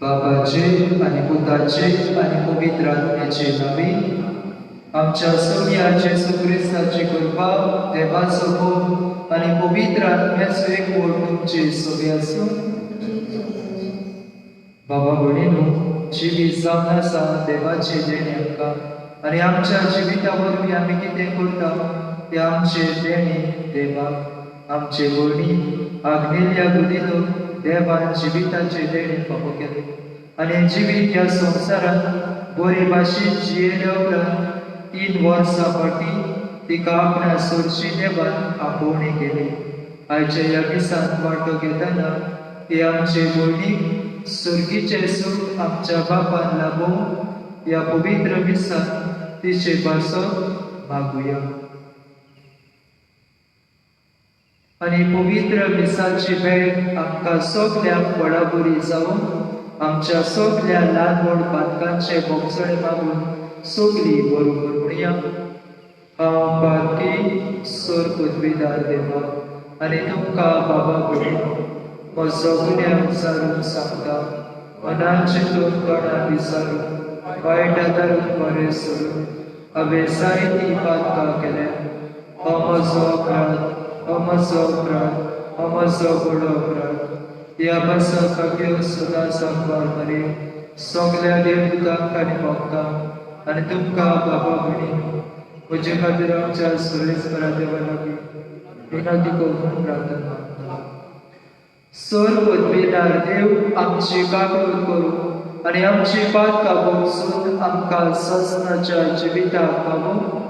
बाबाचे आणि पुताचे आणि पवित्र आत्म्याचे नावे. आमच्या सगळ्याचे सुख्रिस्ताची कृपा, देवाचो मोग आणि पवित्र आत्म्याचो एक मोड तुमचे सगळे आसूं. बाबा भयणीनो, जिवीत जावन आसा देवाचे देणे आमकां, आनी आमच्या जिविता वरवीं आमी कितें करता तें आमचे देणे देवाक. आमचे भयणी आग्नेल्या गुदीनो देवान जिविताचे देणे फावो केले, आनी जिवीत ह्या संवसारांत बरे भाशेन जियेल्या उपरांत 3 वर्सां फाटीं तिका आपणा सोडची देवान आपोवणी केली. आयच्या ह्या दिसांत वांटो घेतना ती आमचे भयणीक सुर्गीचे सूख आमच्या बापान लाभो ह्या पवित्र दिसांत तिचे पासो मागुया. आनी पवित्र मिसाची भेट आमकां सगल्यांक बळाबरी जावन आमच्या सगल्या ल्हान व्हड बातकांचे भोगसणे मागून सगळीं बरोबर म्हणया. हांव बारकी सोर पदवीदार देवा आनी तुमकां बाबा भयणीनो म्हजो गुन्यांव विचारून सांगता. मनान चिंतून तोंडान विचारून वायट आदारून बरें सोडून हांवें जायतीं बातकां केल्या. हो म्हजो अपराध, हो म्हजो अपराध, हो म्हजो व्हड अपराध. ह्या पासा काग्यो सदां सांबाळ मरे सगल्या देवदूतांक आनी भक्तांक आनी तुमकां बाबा भयणीनो म्हजे खातीर आमच्या सुरेस्परा देवा लागीं विनंती करून प्रार्थना करता. सोर पदवीदार देव आमची काकूट करूं आनी आमची बातकां भोगसून आमकां ससनाच्या जिविताक पावो.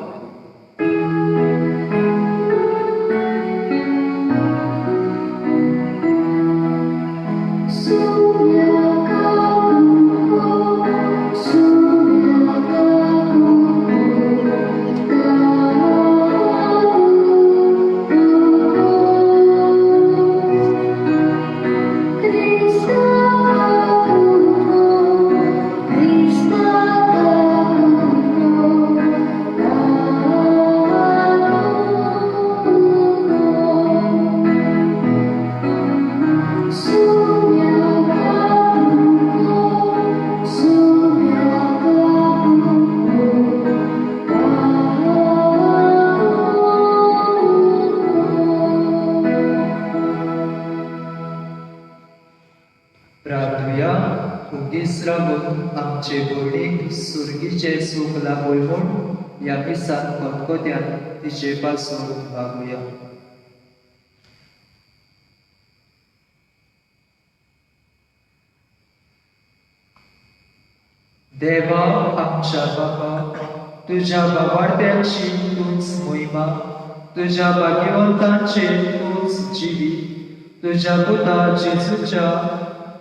प्रार्थुया. उगीच रावून आमचे भयणीक सुर्गीचे सूख लाभोय म्हूण ह्या दिसांत खतखत्यान तिचे पासून मागुया. देवा आमच्या बापा, तुझ्या बाबार्थ्यांची तूंच महिमा, तुझ्या भाग्यवंतांचे तूंच जिवीत, तुझ्या पुता जेजूच्या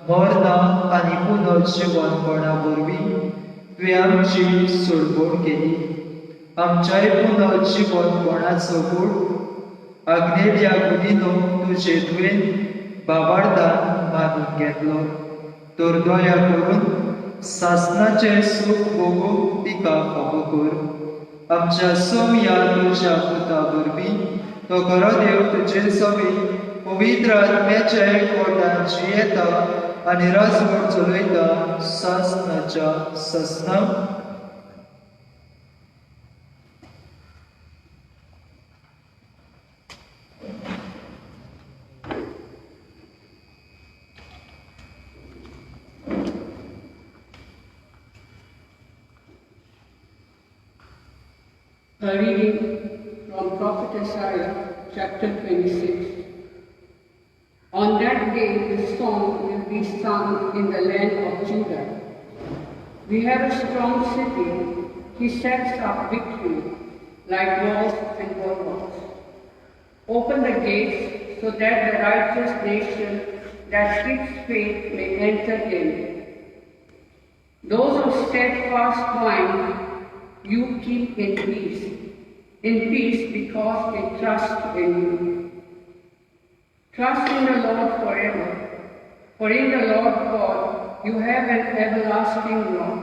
मरणा आनी पुनर्जीवनपणा वरवीं तुवें आमची सोडवण केली. आमच्याय पुनर्जीवनपणाचो गूण आग्नेल्या गुदीनो तुजे तुवें बाबार्थान मानून घेतलो. तर दया करून सासणाचे सूख भोगूंक तिका फावो कर. आमच्या सोम्या तुज्या पुता वरवीं तो खरो देव तुजे सवी पवित्र आत्म्याच्या एकवटान जियेता आनी राजवट चलयता सासणाच्या ससना. A reading from Prophet Isaiah, chapter 26. On that day the song will be sung in the land of Judah. We have a strong city, he sets up victory, like walls and bulwarks. Open the gates so that the righteous nation that seeks faith may enter in. Those of steadfast mind you keep in peace because they trust in you. Trust in the Lord forever, for in the Lord God you have an everlasting rock.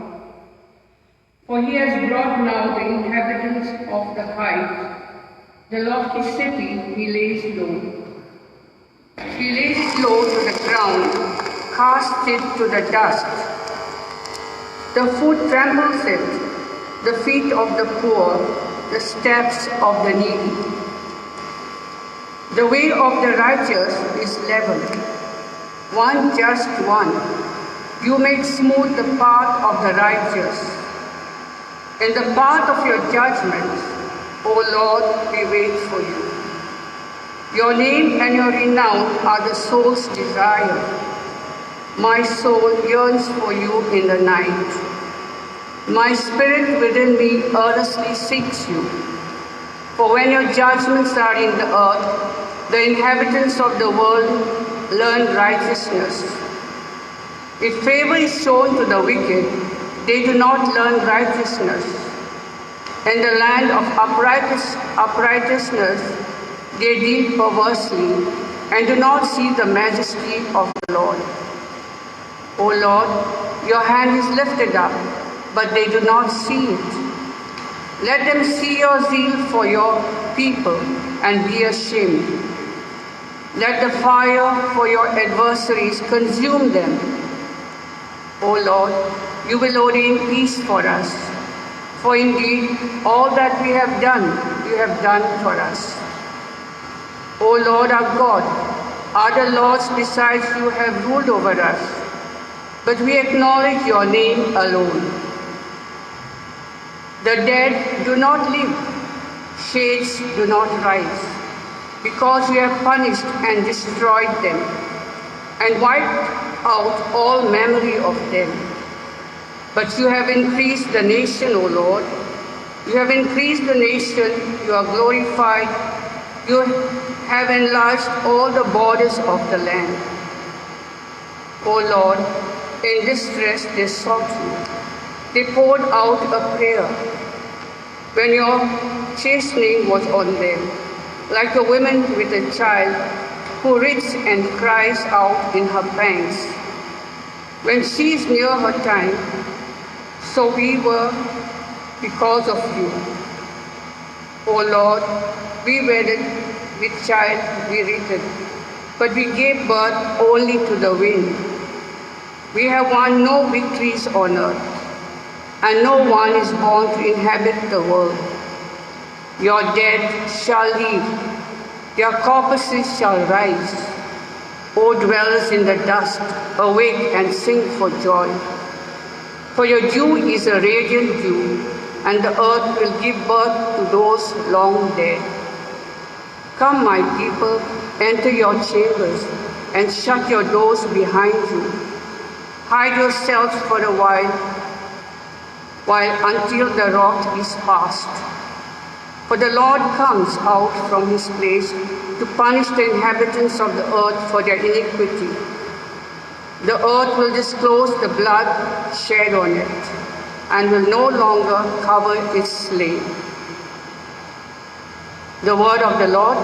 For he has brought now the inhabitants of the heights, the lofty city he lays low. He lays low to the ground, casts it to the dust. The foot tramples it, the feet of the poor, the steps of the needy. The way of the righteous is level, one just one. You make smooth the path of the righteous. In the path of your judgments, O Lord, we wait for you. Your name and your renown are the soul's desire. My soul yearns for you in the night. My spirit within me earnestly seeks you. For when your judgments are in the earth, the inhabitants of the world learn righteousness. If favor is shown to the wicked, they do not learn righteousness. In the land of uprightness, they deal perversely and do not see the majesty of the Lord. O Lord, your hand is lifted up, but they do not see it. Let them see your zeal for your people and be ashamed. Let the fire for your adversaries consume them. O Lord, you will ordain peace for us. For indeed, all that we have done, you have done for us. O Lord our God, other lords besides you have ruled over us, but we acknowledge your name alone. The dead do not live, shades do not rise, because you have punished and destroyed them, and wiped out all memory of them. But you have increased the nation, O Lord. You have increased the nation, you are glorified. You have enlarged all the borders of the land. O Lord, in distress they sought you. They poured out a prayer when your chastening was on them, like a woman with a child who reads and cries out in her pangs. When she is near her time, so we were because of you. O Lord, we wedded with child wearied, but we gave birth only to the wind. We have won no victories on earth, and no one is born to inhabit the world. Your dead shall live, their corpses shall rise. O dwellers in the dust, awake and sing for joy. For your dew is a radiant dew, and the earth will give birth to those long dead. Come, my people, enter your chambers, and shut your doors behind you. Hide yourselves for a while until the wrath is past. For the Lord comes out from his place to punish the inhabitants of the earth for their iniquity. The earth will disclose the blood shed on it, and will no longer cover its slain. The word of the Lord.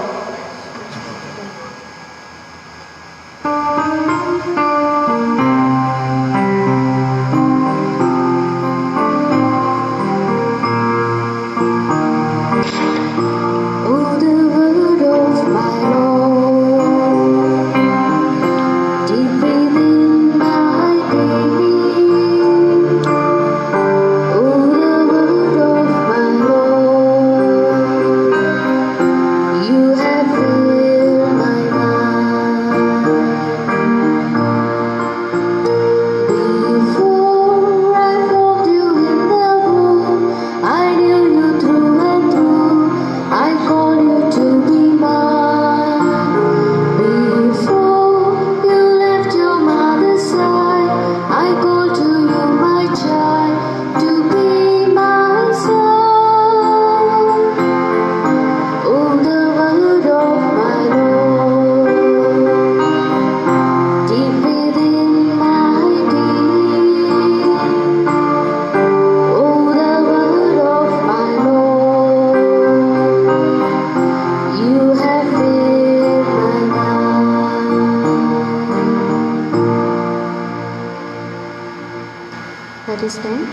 Let us stand.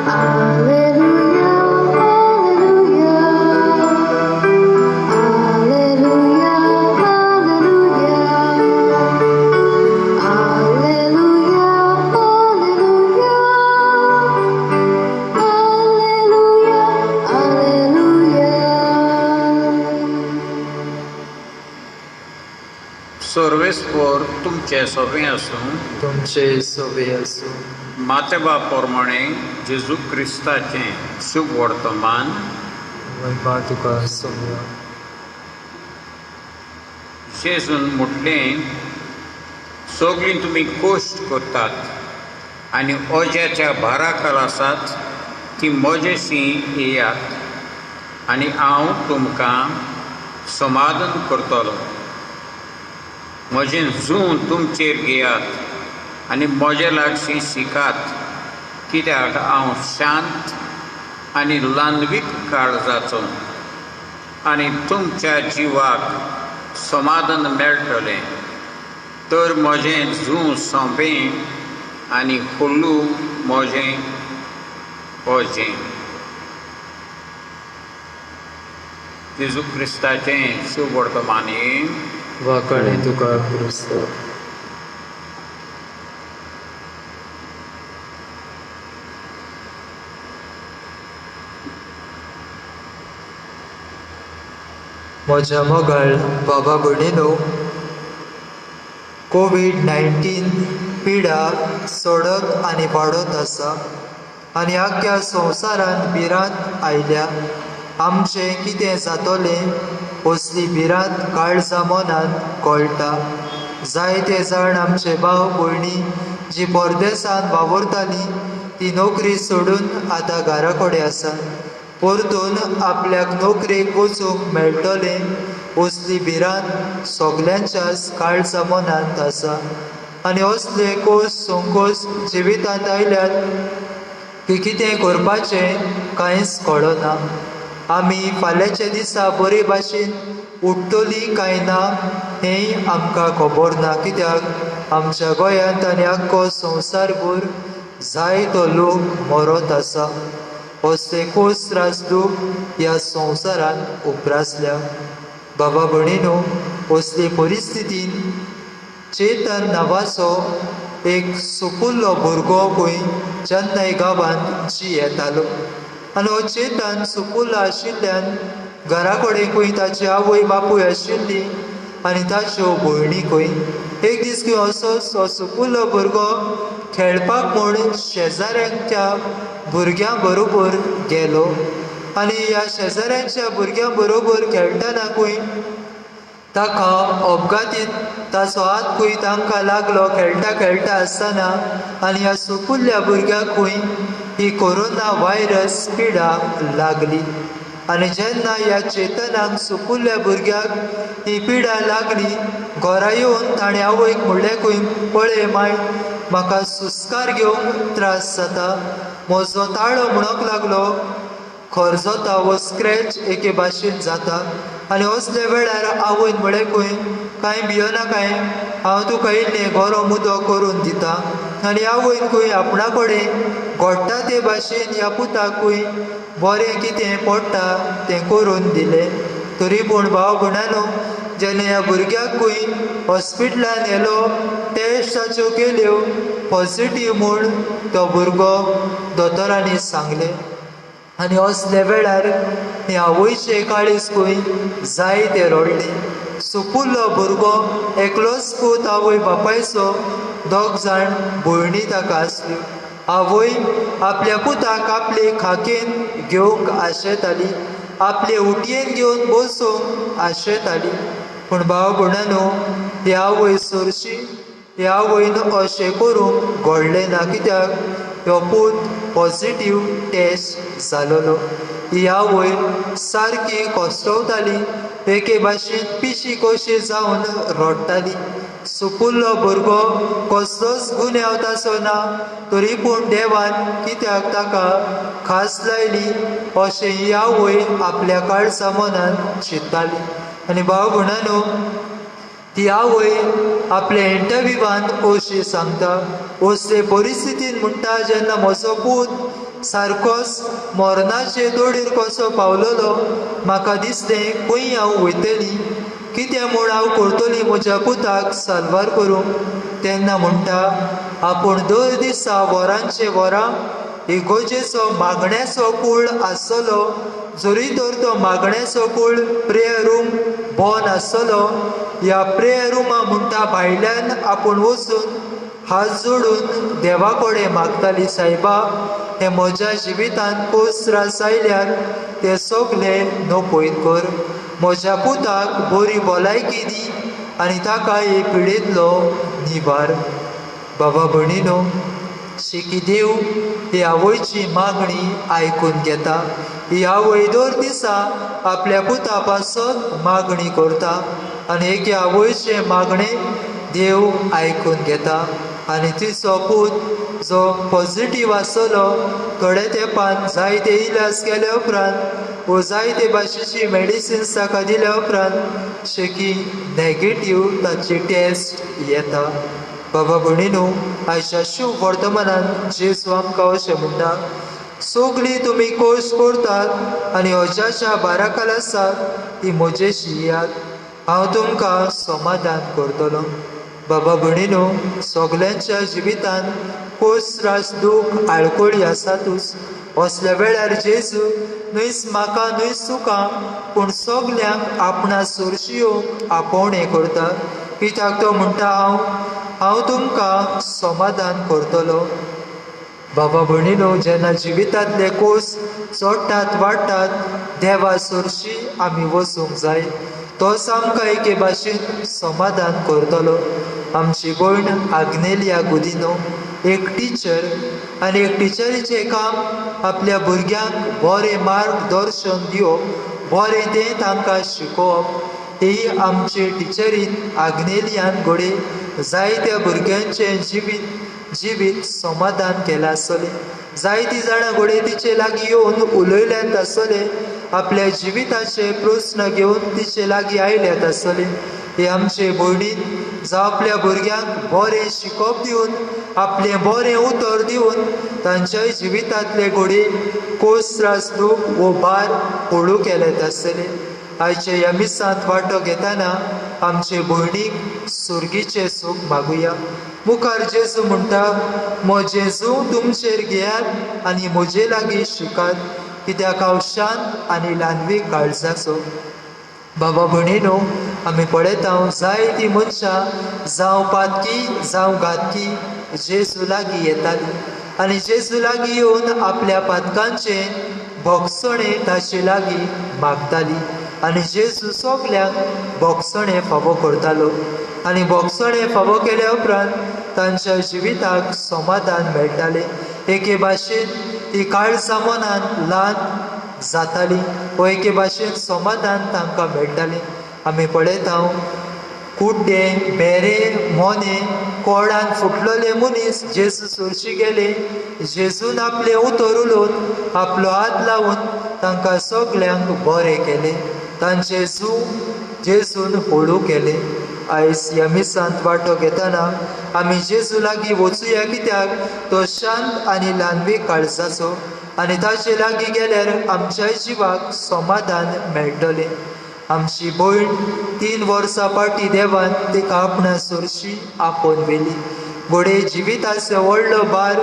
Alleluia, alleluia, सर्वेस्पर तुमचे सगळें आसूं तुमचे सोबे आसूं मातेबा प्रमाणे जेजू क्रिस्ताचें शुभ वर्तमान महिमा तुका सोबया जेजून म्हटलें सगळीं तुमी कोश्ट करतात आनी ओज्याच्या भारा खाला आसात ती म्हजेशी येयात आनी हांव तुमकां समाधान करतलो. म्हजें जूं तुमचेर घेयात आनी म्हजे लागशीं शिकात, कित्याक हांव शांत आनी ल्हानवीक काळजाचो आनी तुमच्या जिवाक समाधान मेळटलें. तर म्हजें जूं सोंपें आनी खुल्लू म्हजें ओजें. जेजू क्रिस्ताचें शुभ वर्तमानी वाकणे तुका क्रिस्त. म्हज्या मोगाळ बाबा भयणीनो, कोविड-19 पिडा सोडत आनी वाडत आसा आनी आख्या संवसारांत भिरांत आयल्या. आमचें कितें जातलें असली भिरांत काळजां मनांत कळटा. जायते जाण आमचे भाव भयणी जीं परदेसांत वावुरतालीं ती नोकरी सोडून आतां घरा कडेन आसात. परतून आपल्याक नोकरेक वचूंक मेळटलें असली भिरांत सगल्यांच्याच काळजां मनांत आसा. आनी असले कोस संकोच जिवितांत आयल्यात की कितें करपाचें कांयच कळना. आमी फाल्यांच्या दिसा बरे भाशेन उठतलीं काय ना हेंय आमकां खबर ना, कित्याक आमच्या गोंयांत आनी आख्खो संवसारभर जायतो लोक मरत आसा. असले खोस त्रास दूख ह्या संवसारांत उप्रासल्या. बाबा भयणीनो, असले परिस्थितीन चेतन नांवाचो एक सुपुल्लो भुरगो खंय चेन्नय गांवांत येतालो. आनी हो चेतन सुपुल्लो आशिल्ल्यान घरा कडेन खंय ताची आवय बापूय आशिल्ली आनी ताच्यो भयणी खंय. एक दीस खंय असोच हो सुपुल्लो भुरगो खेळपाक म्हूण शेजाऱ्यांच्या भुरग्यां बरोबर गेलो आनी ह्या शेजाऱ्यांच्या भुरग्यां बरोबर खेळटना खंय ताका अपघातीन ताचो हात खंय तांकां लागलो खेळटा खेळटा आसतना आनी ह्या सुपुल्ल्या भुरग्याक खंय ही कोरोना व्हायरस पिडा लागली. आनी जेन्ना ह्या चेतनाक सुपुल्ल्या भुरग्याक ही पिडा लागली, घरा येवन ताणें आवयक म्हणलें खंय, पळय माय, म्हाका सुस्कार घेवंक त्रास जाता. म्हजो ताळो म्हणूंक लागलो खर्जोता वो स्क्रॅच एके भाशेन जाता. आनी असल्या वेळार आवयन म्हळें खंय, कांय भियोना काय, हांव तुका इल्लें गरम उदक करून दितां. आनी आवयन खंय आपणा कडेन घोडटा ते भाशेन ह्या पुताक खंय बरें कितें पडटा तें करून दिलें. तरी पूण भाव भयणानो, जेन्ना ह्या भुरग्याक खंय हॉस्पिटलान व्हेलो, टेस्ट ताच्यो केल्यो, पॉझिटीव म्हूण तो भुरगो दोतोरांनी सांगलें. आनी असले वेळार हे आवयचे काळीज खंय जायते रडले. सुपुल्लो भुरगो एकलोच पूत आवय बापायचो, दोग जाण भयणी ताका आसल्यो. आवय आपल्या पुताक आपले खाकेन घेवंक आशेताली, आपले उटयेन घेवन बसोवंक आशेताली. पूण भाव भयणानो, ही आवय चडशी ह्या आवयन अशें करूंक घडलें ना, कित्याक ह्यो पूत पॉझिटीव टेस्ट जालोलो. ही आवय सारकी कोसटवताली, एके भाशेन पिशी कशी जावन रडटाली. सुपुल्लो भुरगो कसलोच गुन्यांव ताचो ना, तरी पूण देवान कित्याक ताका खास लायली अशें ही आवय आपल्या काळजा मनांत चिंत्ताली. आनी भाव भयणानो, ती आवय आपल्या इंटरव्यूवांत अशी सांगता, असले परिस्थितीन म्हणटा जेन्ना म्हजो पूत सारकोच मरणाचे दोडीर कसो पावलोलो, म्हाका दिसलें खंय हांव वयतलीं, कितें म्हूण हांव करतलीं म्हज्या पुताक साल्वार करूंक. तेन्ना म्हणटा, आपूण दर दिसा वरांचे वरां इगोजेचो मागण्याचो कूळ आसतलो, जरी तर तो मागण्याचो कूळ प्रेयर रूम बोन आसलो ह्या प्रेयर रुमा म्हणटा भायल्यान आपूण वचून हात जोडून देवा कडेन मागताली, सायबा हे म्हज्या जिवितांत खूब त्रास आयल्यार ते सगळे नपयत कर. म्हज्या पुताक बरी भलायकी दी आनी ताका हे पिडेंतलो निबार. बाबा भयणीनो, शिकी देव ही आवयची मागणी आयकून घेता. ही आवय दर दिसा आपल्या पुता पासत मागणी करता आनी एके आवयचे मागणे देव आयकून घेता. आनी तिचो पूत जो पॉझिटीव आसलो, थोड्या तेंपान जायते इलाज केले उपरांत व जायते भाशेची मेडिसिन्स ताका दिल्या उपरांत शेकी नॅगेटीव ताची टेस्ट येता. बाबा भयणीनो, आयच्या शुभ वर्तमानान जेजू आमकां अशें म्हणटा, सगळीं तुमी कोर्स करतात आनी अजाच्या बाराकाल आसात ती म्हजेशी यात, हांव तुमकां समाधान करतलो. बाबा भयणीनो, सगल्यांच्या जिवितांत कोस त्रास दूख आळकोळी आसातूच. असल्या वेळार जेजू न्हयच म्हाका न्हयच तुका पूण सगल्यांक आपणा सुरशी येवंक आपोवणें करता. कित्याक तो म्हणटा, हांव तुमकां समाधान करतलो. बाबा भयणीनो, जेन्ना जिवितांतले कोस चडटात वाडटात, देवा सुरशी आमी वचूंक जाय. तोच आमकां एके भाशेन समाधान करतलो. आमची भयण आग्नेलिया गुदिनो एक टिचर आनी एक टिचरीचें काम आपल्या भुरग्यांक बरें मार्गदर्शन दिवप, बरें तें तांकां शिकोवप. ही आमचे टिचरीन आग्नेलियान घोडे जायत्या भुरग्यांचें जिवीत समाधान केलां आसलें. जायतीं जाणां घोडे तिचे लागीं येवन उलयल्यात आसले, आपल्या जिविताचे प्रस्न घेवन तिचे लागीं आयल्यात आसले. हे आमचे भयणीन जावं आपल्या भुरग्यांक बरें शिकोवप दिवन, आपलें बरें उतर दिवन तांच्याय जिवितांतले घोडे कोस त्रास दूख वो भार हळू केलेत आसले. आयच्या ह्या मिसांत वांटो घेतना आमचे भयणीक सुर्गीचें सूख मागुया. मुखार जेजू म्हणटा, जेजू तुमचेर घेयात आनी म्हजे लागीं शिकात, कित्याक हांव शांत आनी ल्हानवीक काळजाचो. बाबा भयणीनो, आमी पळयता जायतीं मनशां जावं पातकी जावं घातकी जेजू लागीं येतालीं आनी जेजू लागीं येवन आपल्या पातकांचें भोगसणें ताचे लागीं मागतालीं. आनी जेजू सगल्यांक भोगसणें फावो करतालो आनी भोगसणें फावो केल्या उपरांत तांच्या जिविताक समाधान मेळटालें. एके भाशेन ती काळजां मनान ल्हान जातालीं व एके भाशेन समाधान तांकां मेळटालें. आमी पळयता कुड्डे, बेरे, मोने, कोडान फुटलेले मनीस जेजू सुरशी गेले. जेजून आपलें उतर उलोवन आपलो हात लावन तांकां सगल्यांक बरें केलें. तांचे जेजून हळू केलें. आयज ह्या मिसांत वांटो घेतना आमी जेजू लागीं वचुया, कित्याक तो शांत आनी ल्हानवीक काळजाचो आनी ताचे लागीं गेल्यार आमच्या जिवाक समाधान मेळटलें. आमची भयण 3 वर्सां फाटीं देवान तिका आपणा सुरशी आपोवन व्हेली. घोडे जिविताचो व्हडलो भार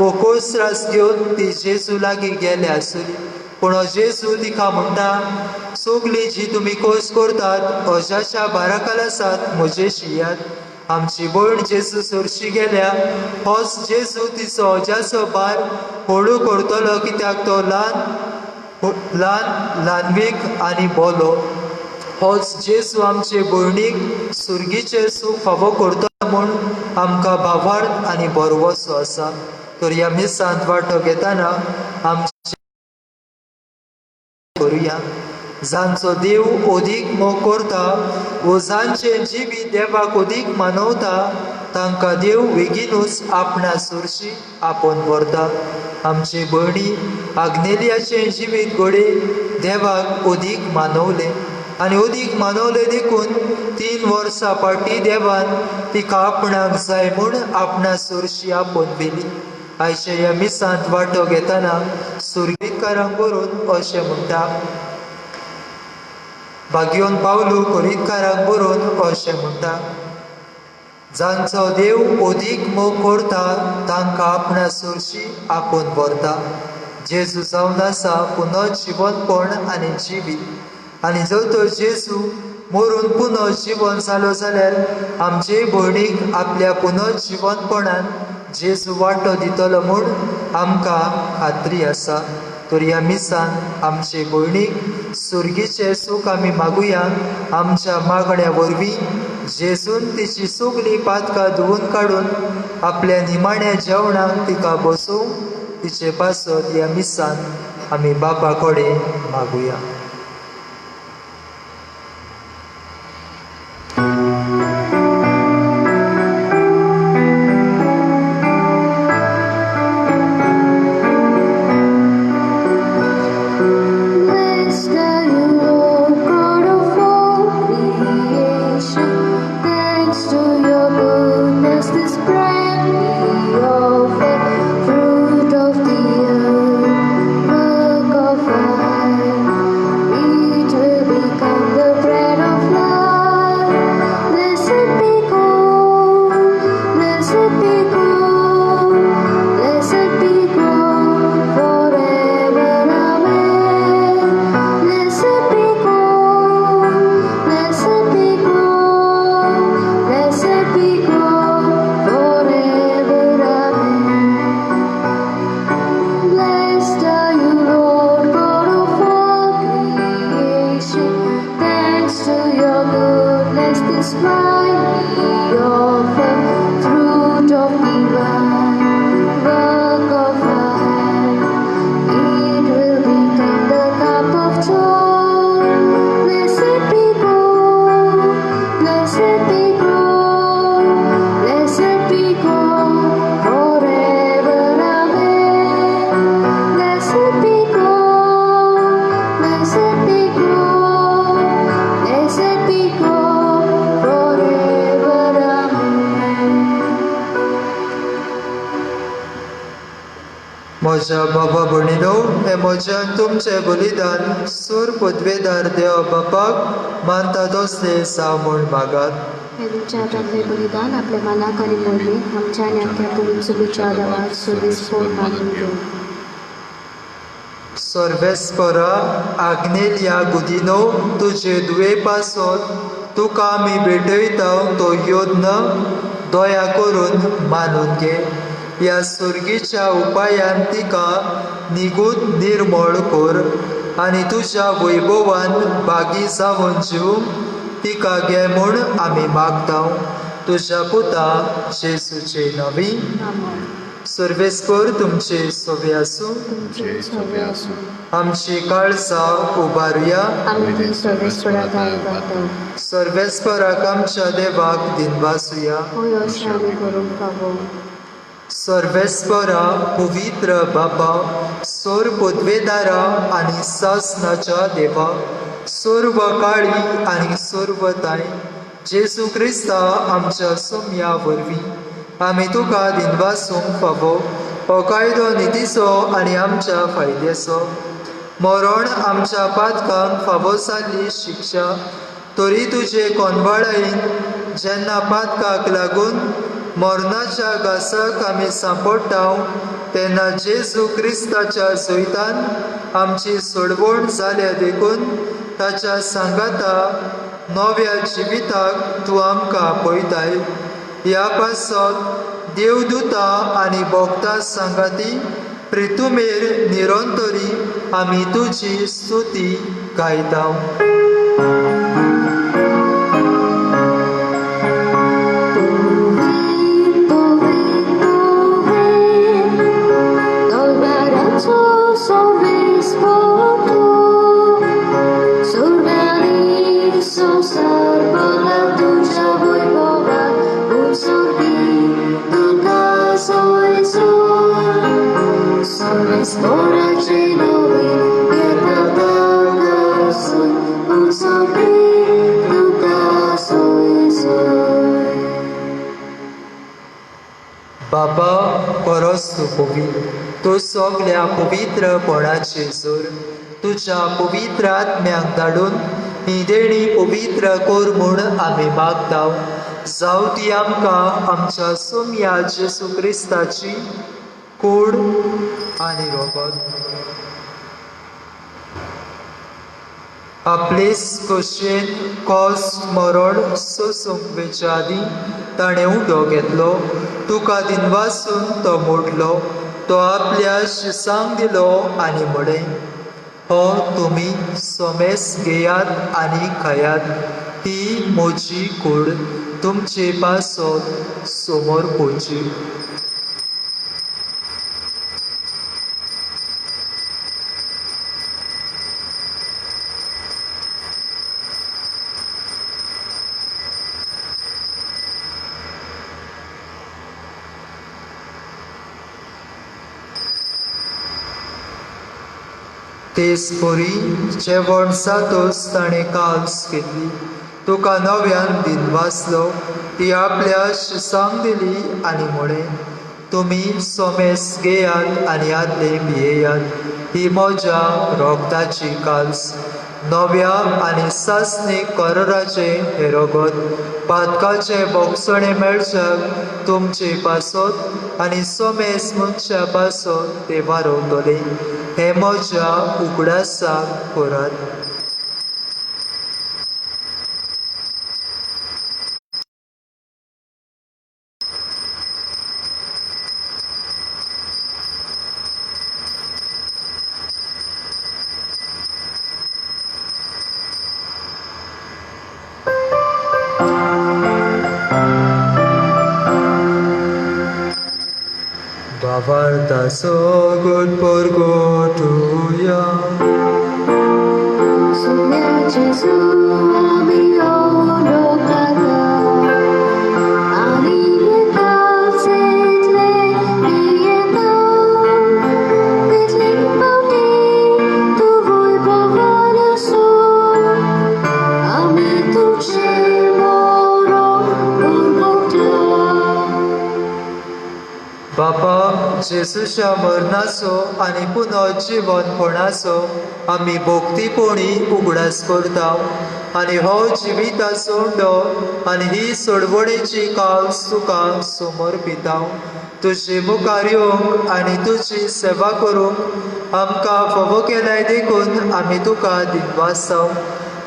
वो कोस त्रास घेवन ती जेजू लागीं गेले आसली. पूण जेजू तिका म्हणटा, सगळीं जी तुमी कोस करतात अजाच्या बाराकाल आसात म्हजेशी यात. आमची भयण जेजू सुरशी गेल्या, होच जेजू तिचो अजाचो भार हळू करतलो, कित्याक तो ल्हानवीक आनी बोलो. होच जेजू आमचे भयणीक सुर्गीचें सूख फावो करतलो म्हूण आमकां भावार्थ आनी भरवोसो आसा. तर ह्या मिसांत वांटो घेतना आमचे करुया. जांचो देव ओदीक मोग करता व जांचें जिवीत देवाक ओदीक मानवता, तांकां देव बेगीनूच आपणा सुरशी आपोवन व्हरता. आमचे भयणी आग्नेलियाचें जिवीत घोडे देवाक ओदीक मानवलें आनी ओदीक मानवलें देखून 3 वर्सां फाटीं देवान तिका आपणाक जाय म्हूण आपणा सुरशी आपोवन व्हेली. आयच्या ह्या मिसांत वांटो घेतना सुर्गीकारांक बरोवन अशें म्हणटा, भाग्योन पावलू कोरीतकारांक बरोवन अशें म्हणटा, जांचो देव ओदीक मोग करता तांकां आपणा सुरशी आपोवन व्हरता. जेजू जावन आसा पुनर्जिवनपण आनी जिवीत. आनी जर तो जेजू मरून पुनर्जीवन जालो जाल्यार आमचे भयणीक आपल्या पुनर्जीवनपणान जेजू वांटो दितलो म्हूण आमकां खात्री आसा. तर ह्या मिसान आमचे भयणीक सुर्गीचें सूख आमी मागुया. आमच्या मागण्या वरवीं जेजून तिची सगळीं पातकां धुवन काडून आपल्या निमाण्या जेवणाक तिका बसोवंक तिचे पासत ह्या मिसान आमी बापा कडेन मागुया. म्हज्या बाबा भयणीनो, हे म्हज्यान तुमचें बलिदान सूर पदवेदार देव बापाक मानता तसलें जावं म्हूण मागात. हे तुमच्या हातांतले बलिदान आपल्या मनाक आनी मोडीक आमच्या आनी आख्या पुलीन चुकीच्या देवाक सुदीसफोट मागून घेऊ. सर्वेस्परा आग्नेल्या गुदिनो तुजे दुवे पासत तुका आमी भेटयता तो योद्न दया करून मानून घे. ह्या सुर्गीच्या उपायान तिका निगूत निर्मळ कर आनी तुज्या वैभवान भागी जावन जीवंक तिका घे म्हूण आमी मागता. तुज्या पुता जेजूचे नवी. सर्वेस्पर तुमचे सोबे आसूं. आमची काळजां उबारुया. सर्वेस्पराक आमच्या देवाक दिनवासुया. सर्वेस्परा पवित्र बापा, सोर पदवेदारा आनी सासनाच्या देवा, सर्व काळी आनी सर्वताय जेजू क्रिस्ता आमच्या सोम्या वरवीं आमी तुका दिनवासूंक फावो हो कायदो नितीचो आनी आमच्या फायद्याचो. मरण आमच्या पातकांक फावो जाल्ली शिक्षा, तरी तुजे कोनवाळाईन जेन्ना पातकाक लागून मरणाच्या घासाक आमी सांपडटा तेन्ना जेजू क्रिस्ताच्या जैतान आमची सोडवण जाल्या देखून ताच्या सांगाता नव्या जिविताक तूं आमकां आपयताय. ह्या पासत देवदूतां आनी भोक्तां सांगाती प्रितुमेर निरंतरी आमी तुजी स्तुती गायता. बाबा परस तूं पवित्र, तूं सगळ्या पवित्रपणाचे जोर तुज्या पवित्र आत्म्याक धाडून ही देणी पवित्र कर म्हूण आमी मागता. जावं ती आमकां आमच्या सोम्या जेजू क्रिस्ताची कूड आनी रोगत. आपलेच खोशयेन कोस्त मरण सोसूंक वेच्या आदी ताणें उडो घेतलो. तुका दिनवासून तो मोडलो. तो आपल्या शिसांक दिलो आनी म्हळें, हो तुमी सोमेस घेयात आनी खायात. ही म्हजी कूड तुमचे पासत समोर पोवची. तेच पोरी जेवण जातोच ताणें काल्स घेतली. तुका नव्यान दिनवासलो. ती आपल्या शिसांक दिली आनी म्हळें, तुमी सोमेस घेयात आनी आदले भियेयात. ही म्हज्या रोगताची काल्स. नव्या आनी सासणीक कराराचे हे रगत. पातकाचे बोगसणे मेळच्याक तुमचे पासत आनी सोमेस मनशा पासत ते वारवतले. हे म्हज्या उगडासाक करात. Bavardaso good purgotuya. Sumia Jesu ami odokata. Ani leka setle liyeta. Petling pauti tu voi bavana so. Ami tuche moro purgotya. बापा जेसूच्या मरणाचो आनी पुनर्जीवनपणाचो आमी भोक्तीपोणी उगडास करता. आनी हो जिविताचो उंडो आनी ही सोडवणेची काल्स तुका समर्पिता. तुजे मुखार येवंक आनी तुजी सेवा करूंक आमकां फावो केल्याय देखून आमी तुका दिनवासता.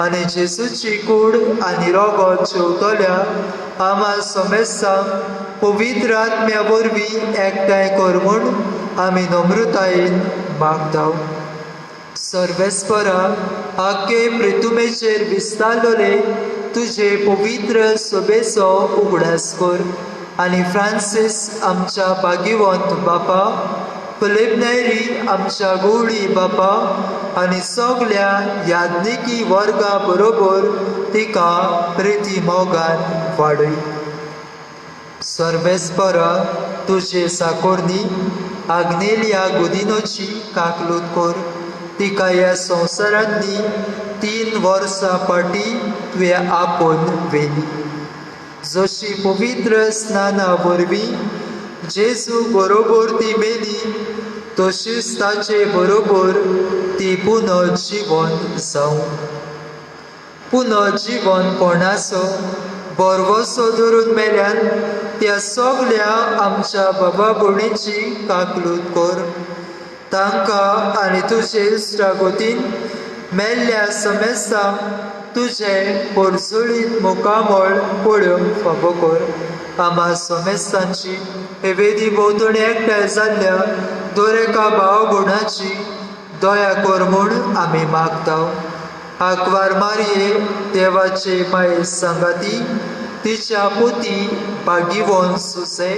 आनी जेसूची कूड आनी रगत जेवतल्या आम्हा सोमेसांक पवित्र आत्म्या वरवीं एकठांय कर म्हूण आमी नम्रतायेन मागता. सर्वेस्परा आख्खे पृथ्वीचेर विस्तारलोले तुजे पवित्र सभेचो उगडास कर. आनी फ्रांसीस आमच्या भाग्यवंत बापा, फिलिप नेरी आमच्या गवळी बापा आनी सगळ्या याज्ञिकी वर्गा बरोबर तिका प्रिती मोगान वाडय. सर्वेस्परा तुजे साकोरनी आग्नेलिया गुदिनोची काकलूत कर. तिका ह्या संवसारांतली 3 वर्सां फाटीं तुवें आपोवन व्हेली. जशी पवित्र स्नाना वरवीं जेजू बरोबर ती मेली, तशीच ताचे बरोबर ती पुनर्जीवन जावं. पुनर्जीवनपणाचो बरवसो धरून मेल्यान त्या सगळ्या आमच्या बाबा भयणीची काकलूत कर. तांकां आनी तुजे इश्टागोतीन मेल्ल्या समेस्तांक तुजे परजळीत मुखामळ पळोवंक फावो कर. आम्हा समेस्तांची हे वेदी भोंवतणी एकठांय जाल्ल्या दोरेका भाव भयणाची दया कर म्हूण आमी मागता. आंकवार मारये देवाचे माये सांगाती, तिच्या पोती भाग्यवन सुसे,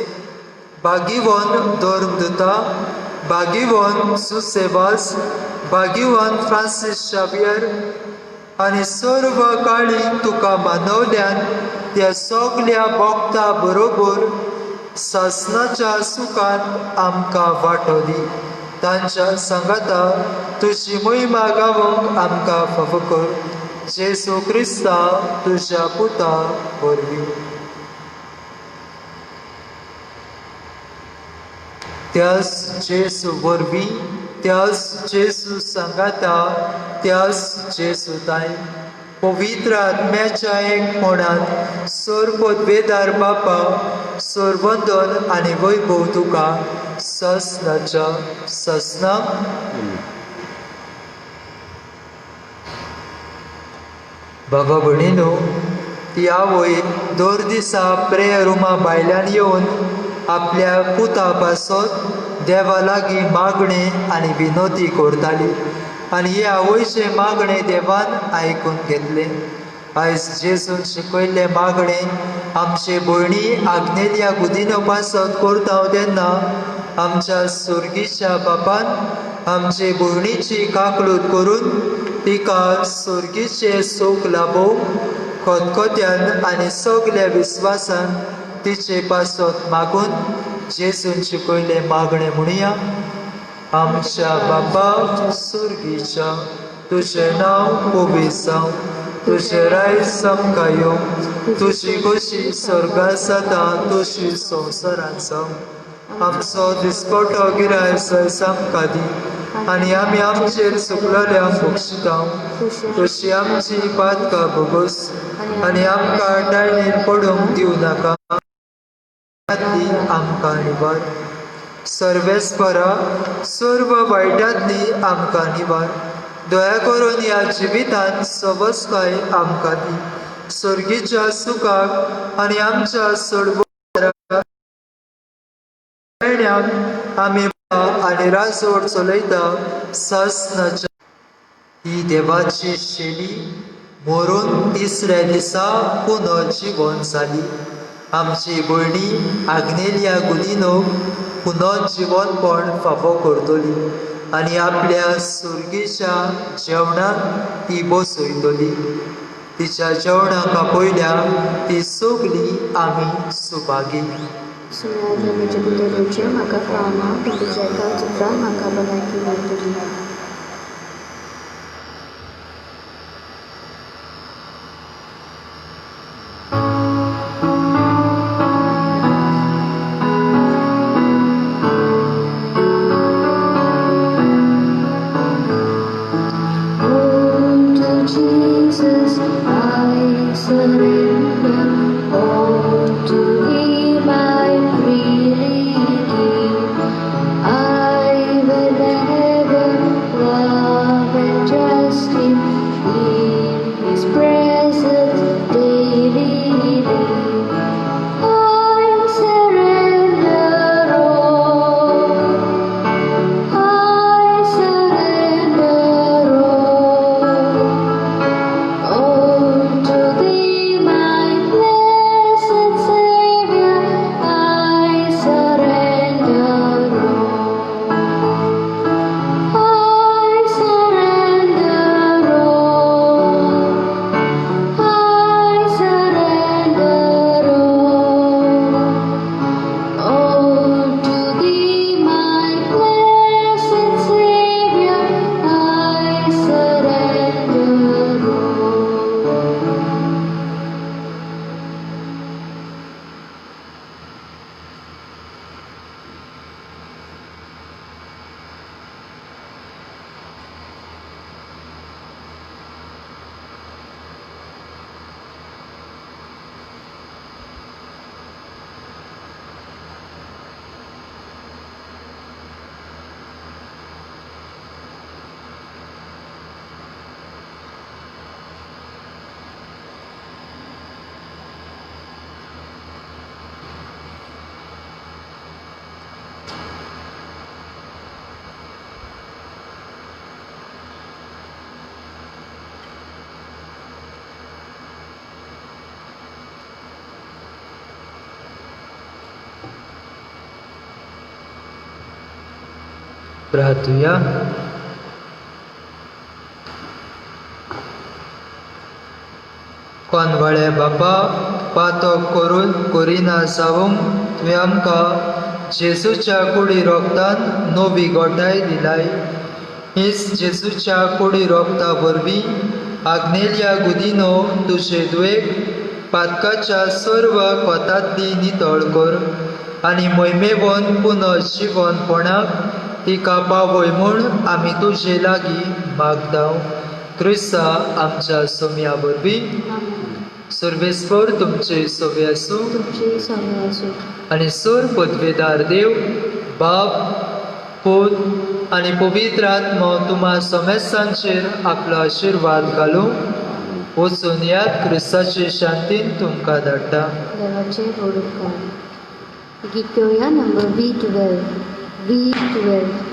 भाग्यवन धर्मदूता, भाग्यवन सुसेवास, भाग्यवन फ्रांसीस शावियर आनी सर्व काळी तुका मानवल्यान त्या सगळ्या भक्तां बरोबर सासणाच्या सुखांत आमकां वांटो दी. तांच्या सांगाता तुजी महिमा गावंक आमकां फावो कर. जेसू क्रिस्ता तुज्या पुता वरवीं. त्याच जेसू वरवीं, त्याच जेसू सांगाता, त्याच जेसू ताय पवित्र आत्म्याच्या एकपणान सर्वोद्वेदार बापा सर्वंदन आनी वैभव तुका ससनाच्या ससना बाबा भणीनो, ती आवय दर दिसा प्रेयर रुमा भायल्यान येवन आपल्या पुता पासत देवा लागीं मागणे आनी विनोती करताली आनी हे आवयचे मागणे देवान आयकून घेतले. आयज जेजून शिकयल्ले मागणे आमचे भयणी आग्नेल्या गुदिनो पासत करता तेन्ना आमच्या सुर्गीच्या बापान आमचे भयणीची काकळूट करून तिका सुर्गीचे सूख लाभोवंक खतखत्यान आनी सगल्या विस्वासान तिचे पासत मागून जेजून शिकयले मागणे म्हणुया. आमच्या बापा सुर्गीच्या, तुझें नांव पवित्र जावं, तुझें रायज आमकां येवं, तुजी कशी स्वर्गांत जाता तशी संवसारांत जावं. आमचो दिसपटो गिराय आमकां दी आनी आमी आमचेर चुकलेल्यांक बक्षिता, तशी आमची पातकां भोगोस आनी आमकां डायणीर पडूंक दिवं नाका, आमकां निवार. सर्वेस्परा सर्व वायटांतली आमकां निवार. दया करून ह्या जिवितांत सवस्काय आमकां दी. सर्गीच्या सुखाक आनी आमच्या सोडवणाऱ्याक आमी आनी राजवट चलयता सासनाच्या. ही देवाची शेली मरून तिसऱ्या दिसा पुनर्जीवन जाली. आमची भयणी आग्नेल्या गुदिनोक पुनर्जीवनपण फावो करतली आनी आपल्या सुर्गीच्या जेवणाक ती बसयतली. तिच्या जेवणाका पयल्या ती सोगली आमी सुभागी. सुनाद म्हजे भितर म्हाका खावना, पूण तुज्या एका उतरान म्हाका भलायकी मेळटली. Jesus, I surrender all to Thee, my freely give. I will ever love and trust Him, in His presence daily live. I surrender all. I surrender all. Oh, to Thee, my blessed Savior, I surrender all. I surrender all. I surrender all. Oh, to Thee, my blessed Savior, I surrender all. प्रार्थूया. कोनवाळे बापा, पातक करून करिना जावंक तुवें आमकां जेजूच्या कुडी रोगतान नवी गोठाय दिलाय. हीच जेजूच्या कुडी रोगता वरवीं आग्नेल्या गुदिनो तुजे दुयेक पातकाच्या सर्व कोतांतली नितळ कर आनी मोहिमेवन पुनर्जीवनपणाक तिका पावय म्हूण आमी तुजे लागीं मागतां. क्रिस्ता आमच्या सोम्या वरवीं सर्वेस्पर तुमचे सोबे आसूं तुमची सवय आसूं. आनी सोर पदवेदार देव बाप पूत आनी पवित्र आत्मो तुम्हा समेस्तांचेर आपलो आशिर्वाद घालूं. वचून यात क्रिस्ताची शांतीन तुमकां धाडटा. देवाचे ओडूकार. गित्योया नंबर V12.